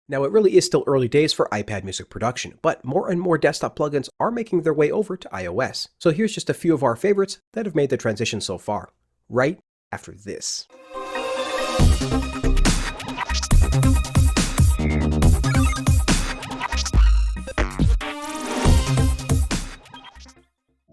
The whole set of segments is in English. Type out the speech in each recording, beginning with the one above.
Now, it really is still early days for iPad music production, but more and more desktop plugins are making their way over to iOS. So here's just a few of our favorites that have made the transition so far, right after this.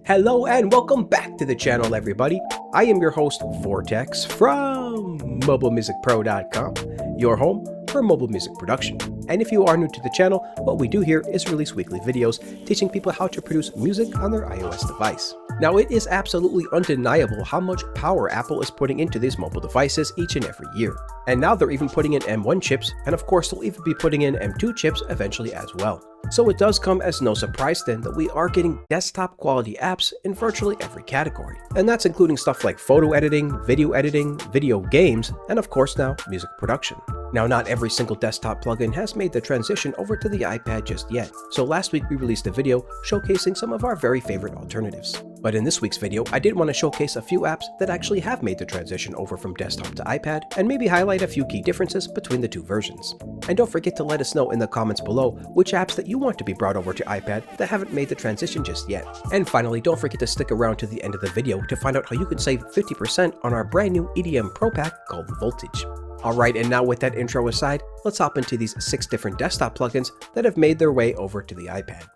Hello and welcome back to the channel, everybody. I am your host, Vortex, from MobileMusicPro.com, your home for mobile music production. And if you are new to the channel, what we do here is release weekly videos teaching people how to produce music on their iOS device. Now, it is absolutely undeniable how much power Apple is putting into these mobile devices each and every year. And now they're even putting in M1 chips, and of course they'll even be putting in M2 chips eventually as well. So it does come as no surprise then that we are getting desktop quality apps in virtually every category. And that's including stuff like photo editing, video games, and of course now music production. Now, not every single desktop plugin has made the transition over to the iPad just yet, so last week we released a video showcasing some of our very favorite alternatives. But in this week's video, I did want to showcase a few apps that actually have made the transition over from desktop to iPad, and maybe highlight a few key differences between the two versions. And don't forget to let us know in the comments below which apps that you want to be brought over to iPad that haven't made the transition just yet. And finally, don't forget to stick around to the end of the video to find out how you can save 50% on our brand new EDM Pro Pack called Voltage. Alright, and now with that intro aside, let's hop into these 6 different desktop plugins that have made their way over to the iPad.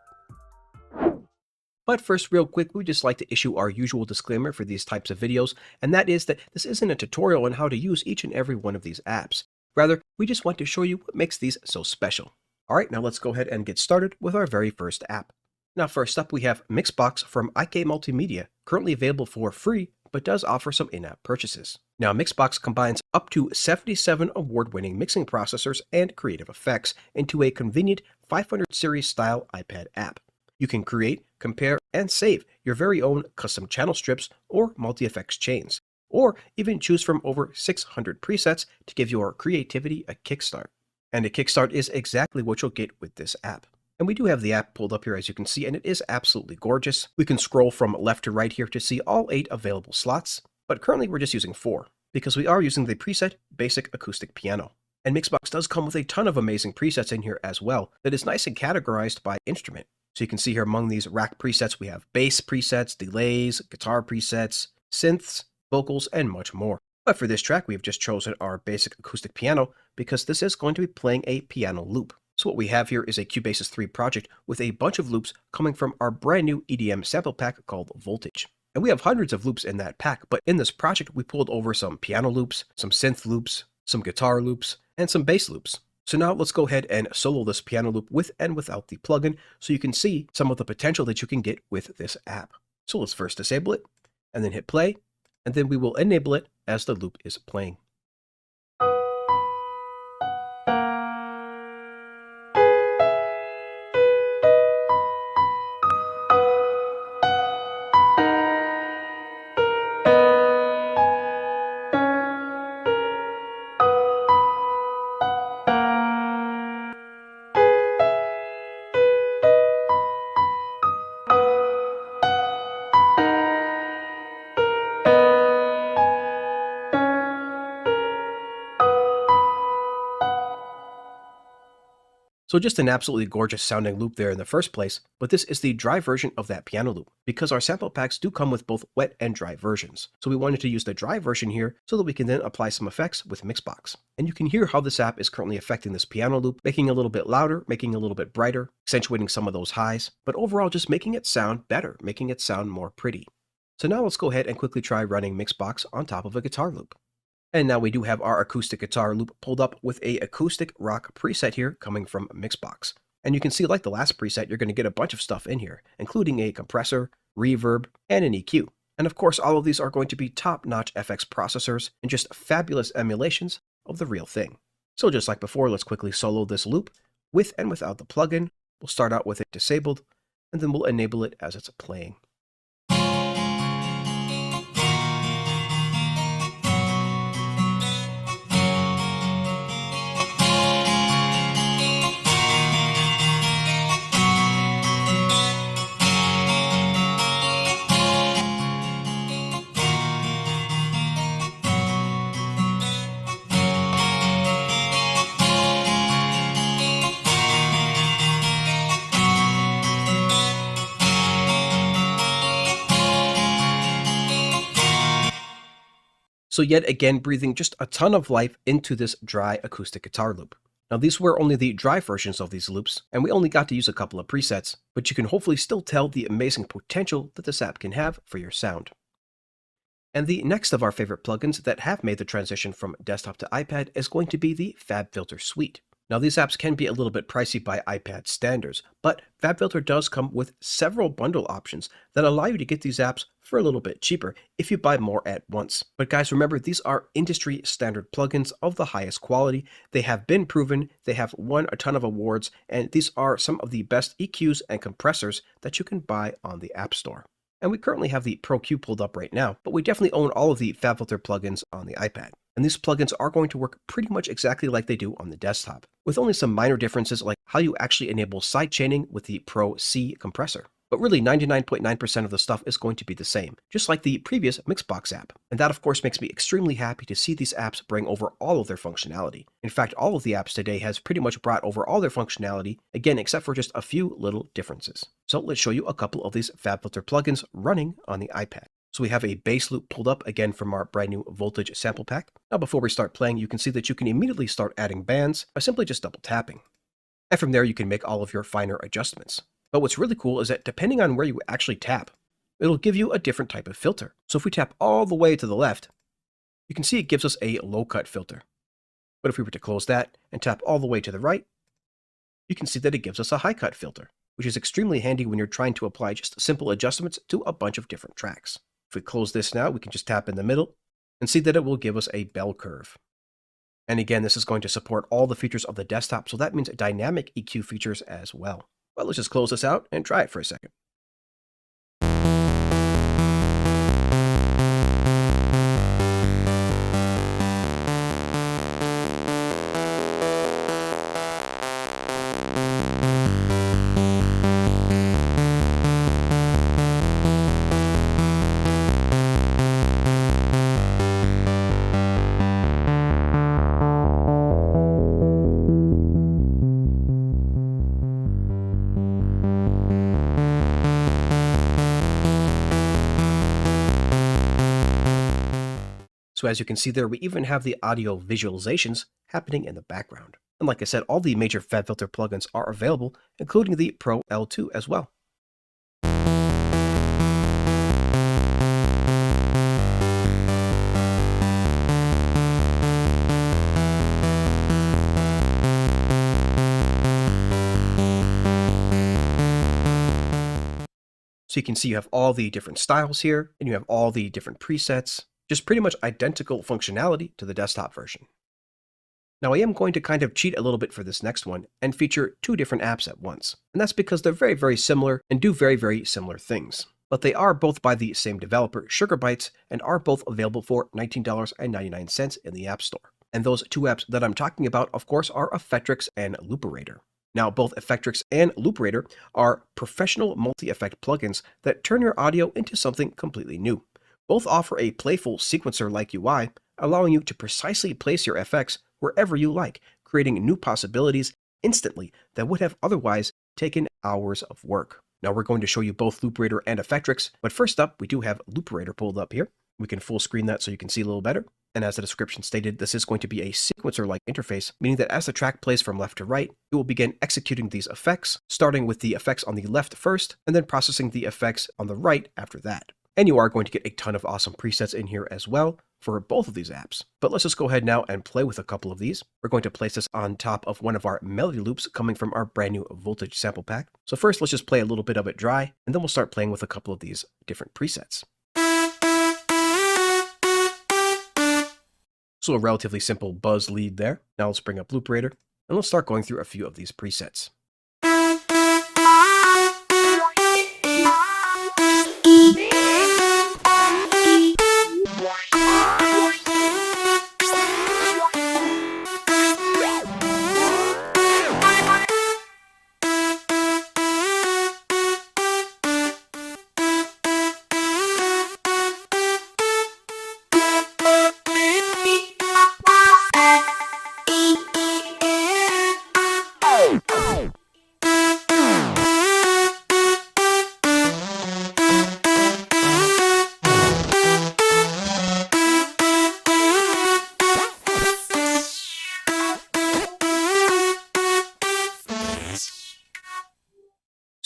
But first, real quick, we'd just like to issue our usual disclaimer for these types of videos, and that is that this isn't a tutorial on how to use each and every one of these apps. Rather, we just want to show you what makes these so special. Alright, now let's go ahead and get started with our very first app. Now first up, we have Mixbox from IK Multimedia, currently available for free, but does offer some in-app purchases. Now, Mixbox combines up to 77 award-winning mixing processors and creative effects into a convenient 500 series style iPad app. You can create, compare, and save your very own custom channel strips or multi-effects chains, or even choose from over 600 presets to give your creativity a kickstart. And a kickstart is exactly what you'll get with this app. And we do have the app pulled up here, as you can see, and it is absolutely gorgeous. We can scroll from left to right here to see all 8 available slots, but currently we're just using 4, because we are using the preset Basic Acoustic Piano. And Mixbox does come with a ton of amazing presets in here as well, that is nice and categorized by instrument. So you can see here among these rack presets, we have bass presets, delays, guitar presets, synths, vocals, and much more. But for this track, we have just chosen our Basic Acoustic Piano because this is going to be playing a piano loop. So what we have here is a CUBASIS 3 project with a bunch of loops coming from our brand new EDM sample pack called Voltage. And we have hundreds of loops in that pack, but in this project we pulled over some piano loops, some synth loops, some guitar loops, and some bass loops. So now let's go ahead and solo this piano loop with and without the plugin so you can see some of the potential that you can get with this app. So let's first disable it, and then hit play, and then we will enable it as the loop is playing. So just an absolutely gorgeous sounding loop there in the first place, but this is the dry version of that piano loop, because our sample packs do come with both wet and dry versions. So we wanted to use the dry version here so that we can then apply some effects with Mixbox. And you can hear how this app is currently affecting this piano loop, making it a little bit louder, making it a little bit brighter, accentuating some of those highs, but overall just making it sound better, making it sound more pretty. So now let's go ahead and quickly try running Mixbox on top of a guitar loop. And now we do have our acoustic guitar loop pulled up with a acoustic rock preset here coming from Mixbox. And you can see, like the last preset, you're going to get a bunch of stuff in here, including a compressor, reverb, and an EQ. And of course, all of these are going to be top-notch FX processors and just fabulous emulations of the real thing. So just like before, let's quickly solo this loop with and without the plugin. We'll start out with it disabled, and then we'll enable it as it's playing. So yet again, breathing just a ton of life into this dry acoustic guitar loop. Now these were only the dry versions of these loops, and we only got to use a couple of presets, but you can hopefully still tell the amazing potential that this app can have for your sound. And the next of our favorite plugins that have made the transition from desktop to iPad is going to be the Fabfilter suite. Now these apps can be a little bit pricey by iPad standards, but Fabfilter does come with several bundle options that allow you to get these apps for a little bit cheaper if you buy more at once. But guys, remember, these are industry standard plugins of the highest quality. They have been proven, they have won a ton of awards, and these are some of the best EQs and compressors that you can buy on the App Store. And we currently have the Pro Q pulled up right now, but we definitely own all of the Fabfilter plugins on the iPad. And these plugins are going to work pretty much exactly like they do on the desktop, with only some minor differences like how you actually enable sidechaining with the Pro C compressor. But really 99.9% of the stuff is going to be the same, just like the previous Mixbox app. And that of course makes me extremely happy to see these apps bring over all of their functionality. In fact, all of the apps today has pretty much brought over all their functionality, again, except for just a few little differences. So let's show you a couple of these Fabfilter plugins running on the iPad. So we have a bass loop pulled up again from our brand new voltage sample pack. Now before we start playing, you can see that you can immediately start adding bands by simply just double tapping. And from there you can make all of your finer adjustments. But what's really cool is that depending on where you actually tap, it'll give you a different type of filter. So if we tap all the way to the left, you can see it gives us a low cut filter. But if we were to close that and tap all the way to the right, you can see that it gives us a high cut filter, which is extremely handy when you're trying to apply just simple adjustments to a bunch of different tracks. If we close this now, we can just tap in the middle and see that it will give us a bell curve. And again, this is going to support all the features of the desktop, so that means dynamic EQ features as well. But let's just close this out and try it for a second. So as you can see there, we even have the audio visualizations happening in the background. And like I said, all the major Fabfilter plugins are available, including the Pro L2 as well. So you can see you have all the different styles here, and you have all the different presets. Just pretty much identical functionality to the desktop version. Now I am going to kind of cheat a little bit for this next one and feature two different apps at once. And that's because they're very, very similar and do very, very similar things. But they are both by the same developer, Sugarbytes, and are both available for $19.99 in the App Store. And those two apps that I'm talking about, of course, are Effectrix and Looperator. Now, both Effectrix and Looperator are professional multi-effect plugins that turn your audio into something completely new. Both offer a playful sequencer-like UI, allowing you to precisely place your effects wherever you like, creating new possibilities instantly that would have otherwise taken hours of work. Now we're going to show you both Looperator and Effectrix, but first up, we do have Looperator pulled up here. We can full screen that so you can see a little better. And as the description stated, this is going to be a sequencer-like interface, meaning that as the track plays from left to right, it will begin executing these effects, starting with the effects on the left first, and then processing the effects on the right after that. And you are going to get a ton of awesome presets in here as well for both of these apps. But let's just go ahead now and play with a couple of these. We're going to place this on top of one of our melody loops coming from our brand new voltage sample pack. So first, let's just play a little bit of it dry, and then we'll start playing with a couple of these different presets. So a relatively simple buzz lead there. Now let's bring up Looperator, and let's start going through a few of these presets.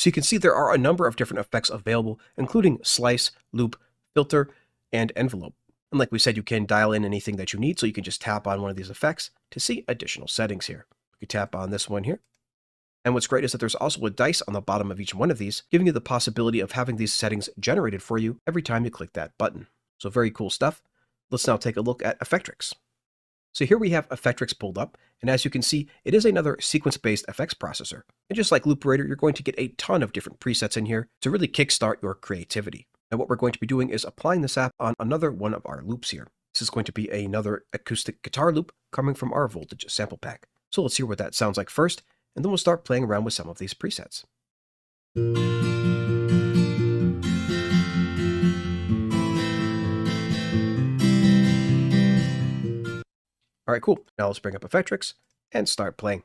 So you can see there are a number of different effects available, including slice, loop, filter, and envelope. And like we said, you can dial in anything that you need, so you can just tap on one of these effects to see additional settings here. You can tap on this one here. And what's great is that there's also a dice on the bottom of each one of these, giving you the possibility of having these settings generated for you every time you click that button. So very cool stuff. Let's now take a look at Effectrix. So here we have Effectrix pulled up, and as you can see, it is another sequence-based effects processor. And just like Looperator, you're going to get a ton of different presets in here to really kickstart your creativity. And what we're going to be doing is applying this app on another one of our loops here. This is going to be another acoustic guitar loop coming from our voltage sample pack. So let's hear what that sounds like first, and then we'll start playing around with some of these presets. All right, cool. Now let's bring up Effectrix and start playing.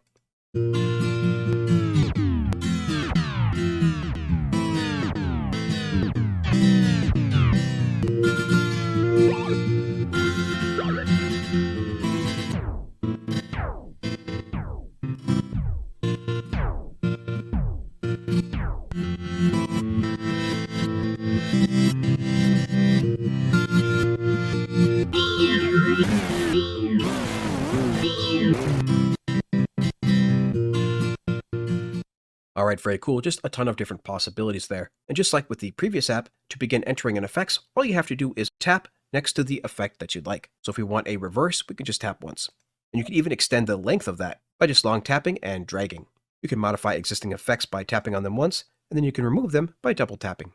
All right, very cool. Just a ton of different possibilities there. And just like with the previous app, to begin entering in effects, all you have to do is tap next to the effect that you'd like. So if we want a reverse, we can just tap once. And you can even extend the length of that by just long tapping and dragging. You can modify existing effects by tapping on them once, and then you can remove them by double tapping.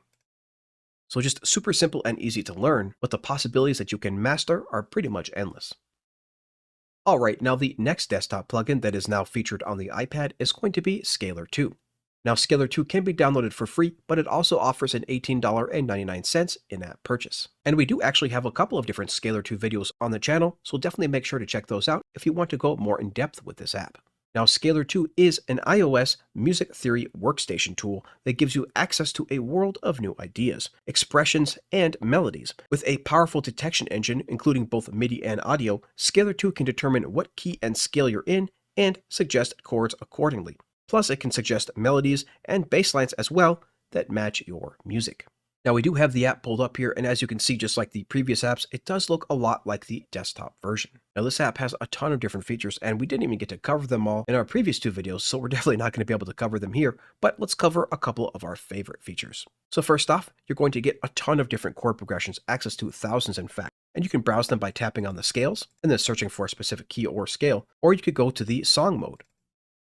So just super simple and easy to learn, but the possibilities that you can master are pretty much endless. All right, now the next desktop plugin that is now featured on the iPad is going to be Scalar 2. Now, Scalar 2 can be downloaded for free, but it also offers an $18.99 in-app purchase. And we do actually have a couple of different Scalar 2 videos on the channel, so definitely make sure to check those out if you want to go more in depth with this app. Now, Scalar 2 is an iOS music theory workstation tool that gives you access to a world of new ideas, expressions, and melodies. With a powerful detection engine, including both MIDI and audio, Scalar 2 can determine what key and scale you're in and suggest chords accordingly. Plus, it can suggest melodies and bass lines as well that match your music. Now, we do have the app pulled up here, and as you can see, just like the previous apps, it does look a lot like the desktop version. Now, this app has a ton of different features, and we didn't even get to cover them all in our previous two videos, so we're definitely not going to be able to cover them here, but let's cover a couple of our favorite features. So first off, you're going to get a ton of different chord progressions, access to thousands in fact, and you can browse them by tapping on the scales, and then searching for a specific key or scale, or you could go to the song mode.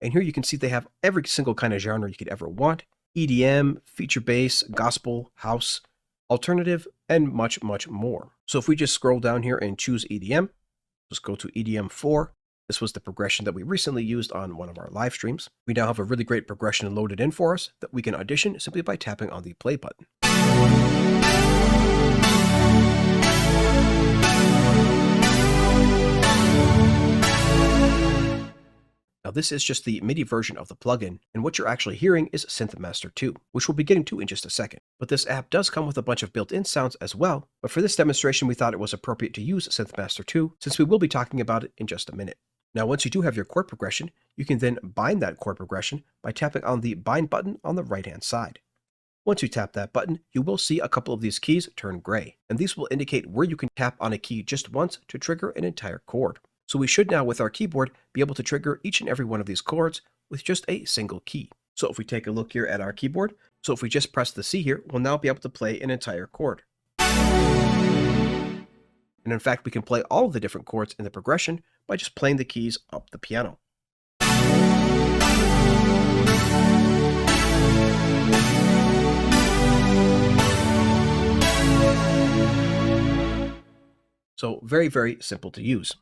And here you can see they have every single kind of genre you could ever want: EDM, feature bass, gospel, house, alternative, and much, much more. So if we just scroll down here and choose EDM, let's go to EDM 4. This was the progression that we recently used on one of our live streams. We now have a really great progression loaded in for us that we can audition simply by tapping on the play button. Now this is just the MIDI version of the plugin, and what you're actually hearing is Synthmaster 2, which we'll be getting to in just a second. But this app does come with a bunch of built-in sounds as well, but for this demonstration we thought it was appropriate to use Synthmaster 2, since we will be talking about it in just a minute. Now once you do have your chord progression, you can then bind that chord progression by tapping on the bind button on the right-hand side. Once you tap that button, you will see a couple of these keys turn gray, and these will indicate where you can tap on a key just once to trigger an entire chord. So we should now, with our keyboard, be able to trigger each and every one of these chords with just a single key. So if we take a look here at our keyboard, so if we just press the C here, we'll now be able to play an entire chord. And in fact, we can play all of the different chords in the progression by just playing the keys up the piano. So very, very simple to use.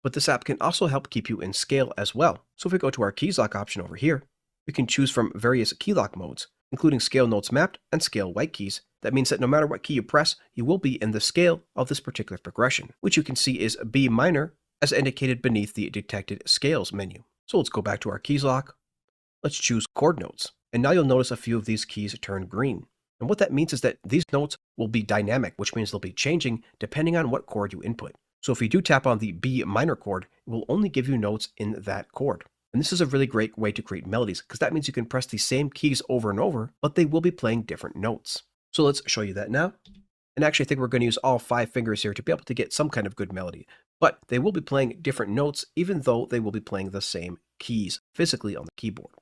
But this app can also help keep you in scale as well. So if we go to our keys lock option over here, we can choose from various key lock modes, including scale notes mapped and scale white keys. That means that no matter what key you press, you will be in the scale of this particular progression, which you can see is B minor as indicated beneath the detected scales menu. So let's go back to our keys lock. Let's choose chord notes. And now you'll notice a few of these keys turn green. And what that means is that these notes will be dynamic, which means they'll be changing depending on what chord you input. So if you do tap on the B minor chord, it will only give you notes in that chord. And this is a really great way to create melodies because that means you can press the same keys over and over, but they will be playing different notes. So let's show you that now. And actually, I think we're going to use all 5 fingers here to be able to get some kind of good melody. But they will be playing different notes, even though they will be playing the same keys physically on the keyboard.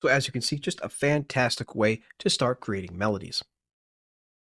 So as you can see, just a fantastic way to start creating melodies.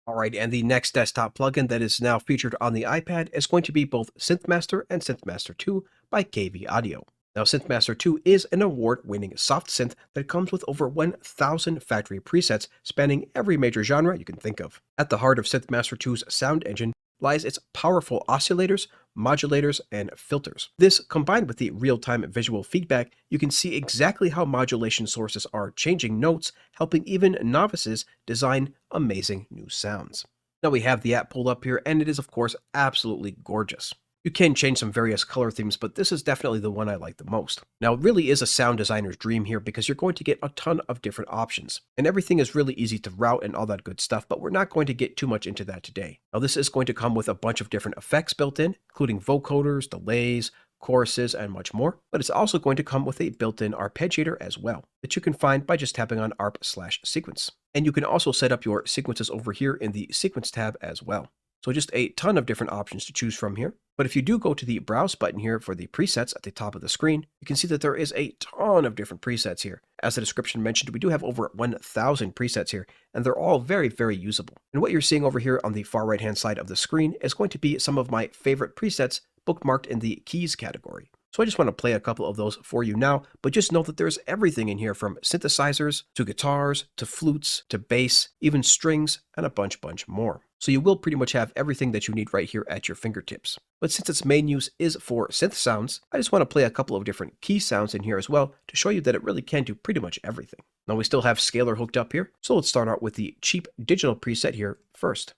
Alright, and the next desktop plugin that is now featured on the iPad is going to be both Synthmaster and Synthmaster 2 by KV Audio. Now, Synthmaster 2 is an award-winning soft synth that comes with over 1,000 factory presets spanning every major genre you can think of. At the heart of Synthmaster 2's sound engine lies its powerful oscillators, modulators, and filters. This, combined with the real-time visual feedback, you can see exactly how modulation sources are changing notes, helping even novices design amazing new sounds. Now we have the app pulled up here, and it is of course absolutely gorgeous. You can change some various color themes, but this is definitely the one I like the most. Now, it really is a sound designer's dream here because you're going to get a ton of different options. And everything is really easy to route and all that good stuff, but we're not going to get too much into that today. Now, this is going to come with a bunch of different effects built in, including vocoders, delays, choruses, and much more. But it's also going to come with a built-in arpeggiator as well, that you can find by just tapping on arp/sequence. And you can also set up your sequences over here in the sequence tab as well. So just a ton of different options to choose from here. But if you do go to the browse button here for the presets at the top of the screen, you can see that there is a ton of different presets here. As the description mentioned, we do have over 1,000 presets here, and they're all very, very usable. And what you're seeing over here on the far right-hand side of the screen is going to be some of my favorite presets bookmarked in the keys category. So I just want to play a couple of those for you now, but just know that there's everything in here from synthesizers, to guitars, to flutes, to bass, even strings, and a bunch more. So you will pretty much have everything that you need right here at your fingertips. But since its main use is for synth sounds, I just want to play a couple of different key sounds in here as well to show you that it really can do pretty much everything. Now we still have Scalar hooked up here, so let's start out with the cheap digital preset here first.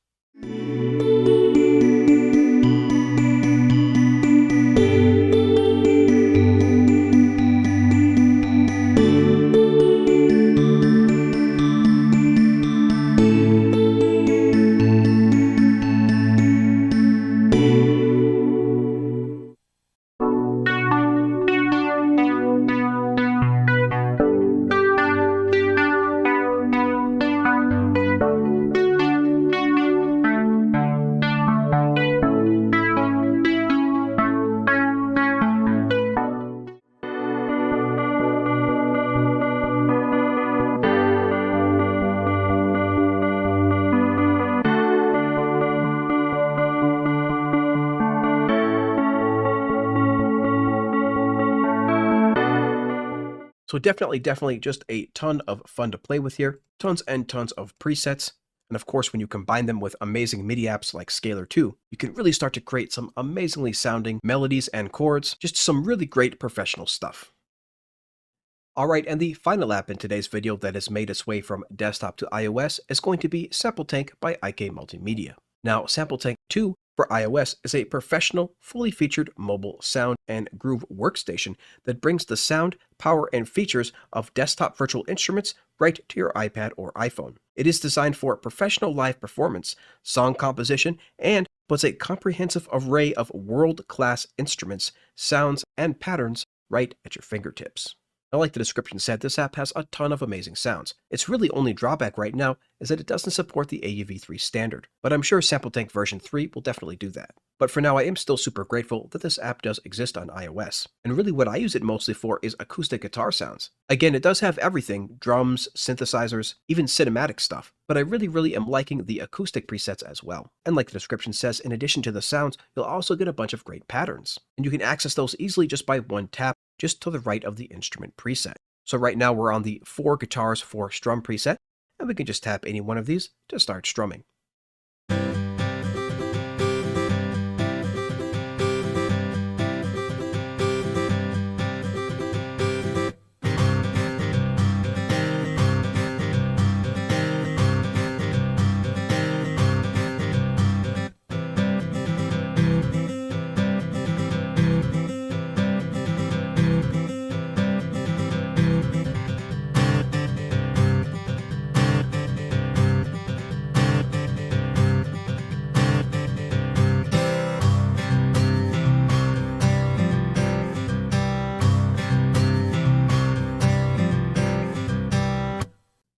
So definitely just a ton of fun to play with here. Tons and tons of presets. And of course, when you combine them with amazing MIDI apps like Scalar 2, you can really start to create some amazingly sounding melodies and chords. Just some really great professional stuff. Alright, and the final app in today's video that has made its way from desktop to iOS is going to be Sampletank by IK Multimedia. Now, Sampletank 2 for iOS is a professional, fully featured mobile sound and groove workstation that brings the sound, power, and features of desktop virtual instruments right to your iPad or iPhone. It is designed for professional live performance, song composition, and puts a comprehensive array of world-class instruments, sounds, and patterns right at your fingertips. Now, like the description said, this app has a ton of amazing sounds. Its really only drawback right now is that it doesn't support the AUV3 standard, but I'm sure Sampletank version 3 will definitely do that. But for now, I am still super grateful that this app does exist on iOS. And really what I use it mostly for is acoustic guitar sounds. Again, it does have everything, drums, synthesizers, even cinematic stuff, but I really am liking the acoustic presets as well. And like the description says, in addition to the sounds, you'll also get a bunch of great patterns. And you can access those easily just by one tap, just to the right of the instrument preset. So right now we're on the 4 guitars 4 strum preset, and we can just tap any one of these to start strumming.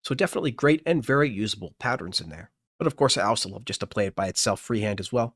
So definitely great and very usable patterns in there. But of course, I also love just to play it by itself freehand as well.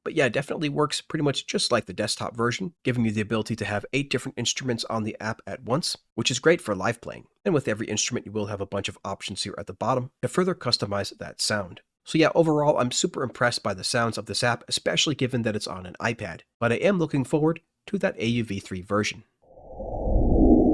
But yeah, it definitely works pretty much just like the desktop version, giving you the ability to have 8 different instruments on the app at once, which is great for live playing. And with every instrument, you will have a bunch of options here at the bottom to further customize that sound. So yeah, overall, I'm super impressed by the sounds of this app, especially given that it's on an iPad. But I am looking forward to that AUV3 version.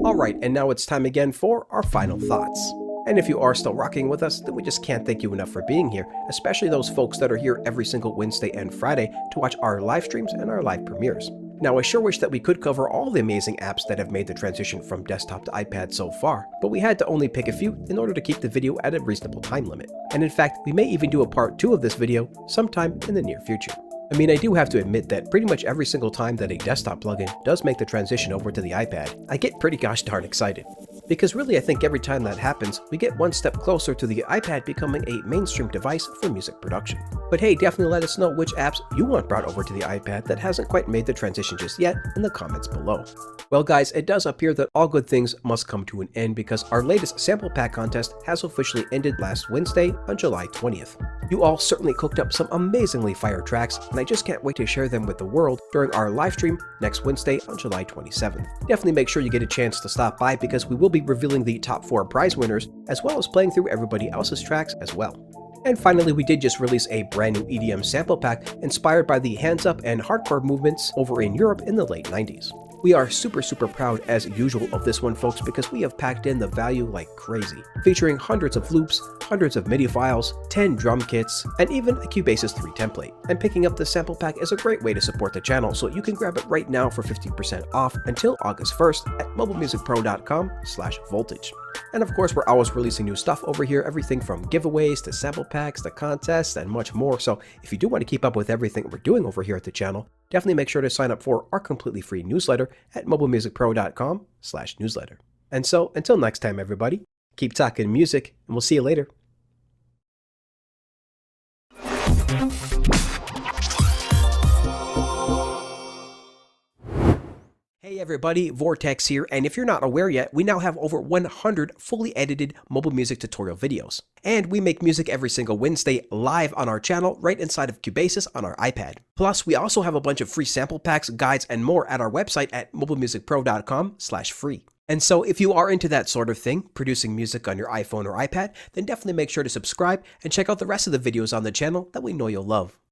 Alright, and now it's time again for our final thoughts. And if you are still rocking with us, then we just can't thank you enough for being here, especially those folks that are here every single Wednesday and Friday to watch our live streams and our live premieres. Now, I sure wish that we could cover all the amazing apps that have made the transition from desktop to iPad so far, but we had to only pick a few in order to keep the video at a reasonable time limit. And in fact, we may even do a part 2 of this video sometime in the near future. I mean, I do have to admit that pretty much every single time that a desktop plugin does make the transition over to the iPad, I get pretty gosh darn excited. Because really I think every time that happens, we get one step closer to the iPad becoming a mainstream device for music production. But hey, definitely let us know which apps you want brought over to the iPad that hasn't quite made the transition just yet in the comments below. Well guys, it does appear that all good things must come to an end because our latest sample pack contest has officially ended last Wednesday on July 20th. You all certainly cooked up some amazingly fire tracks, and I just can't wait to share them with the world during our live stream next Wednesday on July 27th. Definitely make sure you get a chance to stop by because we will be revealing the top 4 prize winners as well as playing through everybody else's tracks as well. And finally, we did just release a brand new EDM sample pack inspired by the hands up and hardcore movements over in Europe in the late 90s. We are super proud as usual of this one, folks, because we have packed in the value like crazy, featuring hundreds of loops, hundreds of MIDI files, 10 drum kits, and even a CUBASIS 3 template. And picking up the sample pack is a great way to support the channel, so you can grab it right now for 50% off until August 1st at MobileMusicPro.com/voltage. And of course, we're always releasing new stuff over here, everything from giveaways to sample packs to contests and much more. So if you do want to keep up with everything we're doing over here at the channel, definitely make sure to sign up for our completely free newsletter at MobileMusicPro.com/newsletter. And so until next time, everybody, keep talking music and we'll see you later. Hey everybody, Vortex here, and if you're not aware yet, we now have over 100 fully edited mobile music tutorial videos. And we make music every single Wednesday live on our channel right inside of CUBASIS on our iPad. Plus, we also have a bunch of free sample packs, guides, and more at our website at MobileMusicPro.com/free. And so if you are into that sort of thing, producing music on your iPhone or iPad, then definitely make sure to subscribe and check out the rest of the videos on the channel that we know you'll love.